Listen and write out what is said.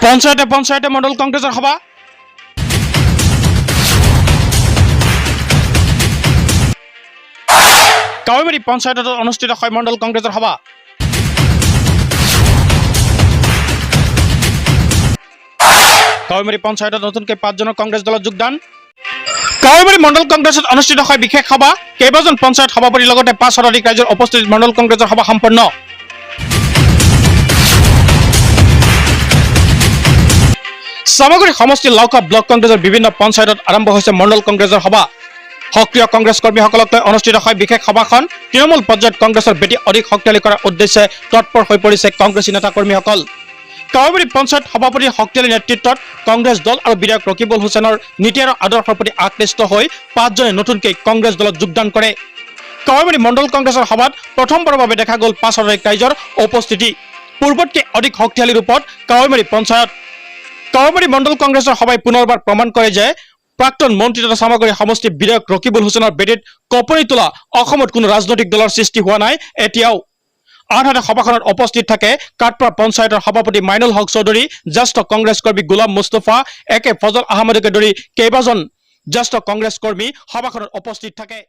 পঞ্চায়তে মণ্ডল কংগ্ৰেছৰ সভা কাৱৈমাৰী পঞ্চায়তত অনুষ্ঠিত হয় মণ্ডল কংগ্ৰেছৰ সভা কাৱৈমাৰী পঞ্চায়তত নতুনকৈ 5 জনৰ কংগ্ৰেছ দলত যোগদান কাৱৈমাৰী মণ্ডল কংগ্ৰেছত অনুষ্ঠিত হয় বিশেষ সভা কেইবাজন পঞ্চায়ত সভাপতিৰ লগতে 5 শতাধিক ৰাইজৰ উপস্থিতিত মণ্ডল কংগ্ৰেছৰ সভা সম্পন্ন সামগ্ৰী সমষ্টি লাউকা ব্লক কংগ্ৰেছৰ বিভিন্ন পঞ্চায়তত আৰম্ভ হৈছে মণ্ডল কংগ্ৰেছৰ সভা সক্ৰিয় কংগ্ৰেছ কৰ্মীসকলক লৈ অনুষ্ঠিত হয় বিশেষ সভাখন তৃণমূল পৰ্যায়ত কংগ্ৰেছৰ বেটি অধিক শক্তিশালী কৰাৰ উদ্দেশ্যে তৎপৰ হৈ পৰিছে কংগ্ৰেছী নেতা কৰ্মীসকল কাৱৈমাৰী পঞ্চায়ত সভাপতিৰ শক্তিশালী নেতৃত্বত কংগ্ৰেছ দল আৰু বিধায়ক ৰকিবুল হুছেইনৰ নীতি আৰু আদৰ্শৰ প্ৰতি আকৃষ্ট হৈ 5 জনে নতুনকৈ কংগ্ৰেছ দলত যোগদান কৰে কাৱৈমাৰী মণ্ডল কংগ্ৰেছৰ সভাত প্ৰথমবাৰৰ বাবে দেখা গ'ল 5 শতাধিক ৰাইজৰ উপস্থিতি পূৰ্বতকৈ অধিক শক্তিশালী ৰূপত কাৱৈমাৰী পঞ্চায়ত কাৱৈমাৰী মণ্ডল কংগ্ৰেছৰ সভাই পুনৰবাৰ প্ৰমাণ কৰে যে প্ৰাক্তন মন্ত্ৰী তথা সামগ্ৰী সমষ্টি বিধায়ক ৰকিবুল হুছেইনৰ বেটিত কপনি তোলা অসমত কোনো ৰাজনৈতিক দলৰ সৃষ্টি হোৱা নাই এতিয়াও আনহাতে সভাখনত উপস্থিত থাকে কাটপৰা পঞ্চায়তৰ সভাপতি মাইনুল হক চৌধুৰী জ্যেষ্ঠ কংগ্ৰেছ কৰ্মী গোলাম মুস্তফা একে ফজল আহমেদকে ধৰি কেইবাজন জ্যেষ্ঠ কংগ্ৰেছ কৰ্মী সভাখনত উপস্থিত থাকে